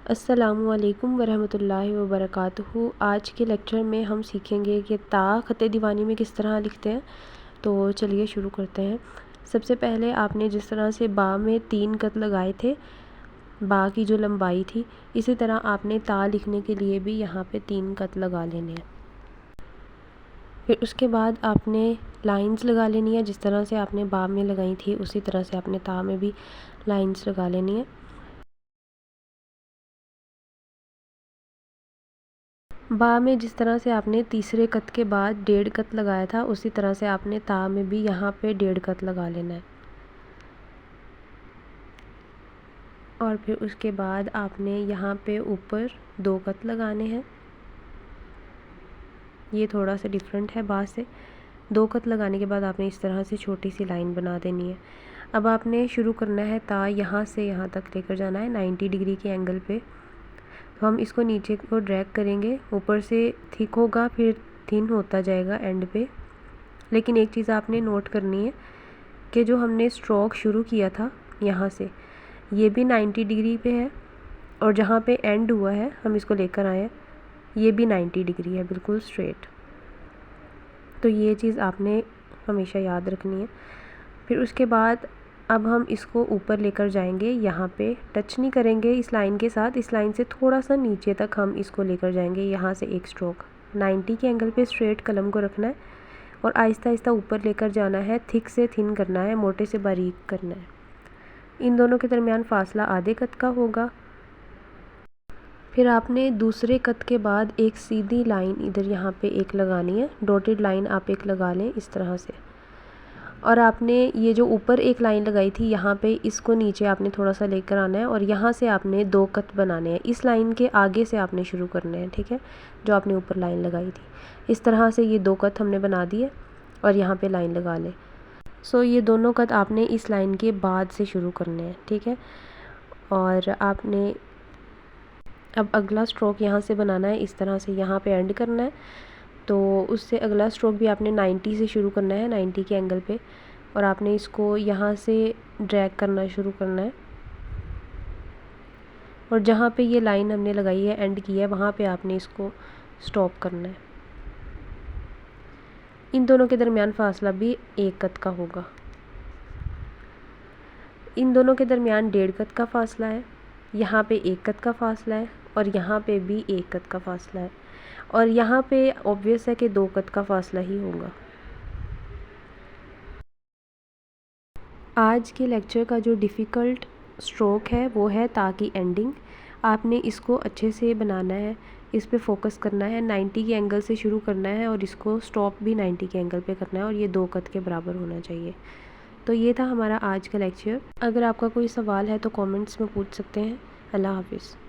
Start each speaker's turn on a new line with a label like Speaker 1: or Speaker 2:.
Speaker 1: अस्सलामुअलैकुम वरहमतुल्लाहि वबरकातुहू। आज के लेक्चर में हम सीखेंगे कि ता ख़त दीवानी में किस तरह लिखते हैं। तो चलिए शुरू करते हैं। सबसे पहले आपने जिस तरह से बा में 3 कत लगाए थे, बा की जो लंबाई थी, इसी तरह आपने ता लिखने के लिए भी यहाँ पे 3 कत लगा लेने हैं। फिर उसके बाद आपने लाइंस लगा लेनी है, जिस तरह से आपने बा में लगाई थी उसी तरह से आपने ता में भी लाइंस लगा लेनी है। बा में जिस तरह से आपने तीसरे कत के बाद 1.5 कत लगाया था, उसी तरह से आपने ता में भी यहाँ पे 1.5 कत लगा लेना है। और फिर उसके बाद आपने यहाँ पे ऊपर 2 कत लगाने हैं। ये थोड़ा सा डिफरेंट है बा से। 2 कत लगाने के बाद आपने इस तरह से छोटी सी लाइन बना देनी है। अब आपने शुरू करना है ता यहाँ से यहाँ तक लेकर जाना है 90 डिग्री के एंगल पे। तो हम इसको नीचे को ड्रैग करेंगे, ऊपर से थिक होगा फिर थिन होता जाएगा एंड पे। लेकिन एक चीज़ आपने नोट करनी है कि जो हमने स्ट्रोक शुरू किया था यहाँ से, ये भी 90 डिग्री पे है, और जहाँ पे एंड हुआ है हम इसको लेकर आए, ये भी 90 डिग्री है, बिल्कुल स्ट्रेट। तो ये चीज़ आपने हमेशा याद रखनी है। फिर उसके बाद अब हम इसको ऊपर लेकर जाएंगे, यहाँ पे टच नहीं करेंगे इस लाइन के साथ, इस लाइन से थोड़ा सा नीचे तक हम इसको लेकर जाएंगे। यहाँ से एक स्ट्रोक 90 के एंगल पे स्ट्रेट कलम को रखना है और आहिस्ता आहिस्ता ऊपर लेकर जाना है, थिक से थिन करना है, मोटे से बारीक करना है। इन दोनों के दरमियान फासला आधे कत का होगा। फिर आपने दूसरे कत के बाद एक सीधी लाइन इधर यहाँ पे एक लगानी है, डॉटेड लाइन आप एक लगा लें इस तरह से। और आपने ये जो ऊपर एक लाइन लगाई थी यहाँ पे, इसको नीचे आपने थोड़ा सा लेकर आना है और यहाँ से आपने 2 कत बनाने हैं। इस लाइन के आगे से आपने शुरू करने हैं, ठीक है, जो आपने ऊपर लाइन लगाई थी। इस तरह से ये 2 कत हमने बना दिए और यहाँ पे लाइन लगा लें। सो ये दोनों कत आपने इस लाइन के बाद से शुरू करने हैं, ठीक है। और आपने अब अगला स्ट्रोक यहाँ से बनाना है, इस तरह से यहाँ पे एंड करना है। तो उससे अगला स्ट्रोक भी आपने 90 से शुरू करना है, 90 के एंगल पे, और आपने इसको यहाँ से ड्रैग करना शुरू करना है। और जहाँ पे ये लाइन हमने लगाई है, एंड की है, वहाँ पे आपने इसको स्टॉप करना है। इन दोनों के दरमियान फासला भी 1 कत का होगा। इन दोनों के दरमियान 1.5 कत का फासला है, यहाँ पे 1 कत का फासला है, और यहाँ पे भी 1 कत का फासला है, और यहाँ पे ऑब्वियस है कि 2 कत का फासला ही होगा। आज के लेक्चर का जो डिफ़िकल्ट स्ट्रोक है वो है ता की एंडिंग। आपने इसको अच्छे से बनाना है, इस पे फोकस करना है, 90 के एंगल से शुरू करना है और इसको स्टॉप भी 90 के एंगल पे करना है, और ये 2 कत के बराबर होना चाहिए। तो ये था हमारा आज का लेक्चर। अगर आपका कोई सवाल है तो कमेंट्स में पूछ सकते हैं। अल्लाह हाफिज़।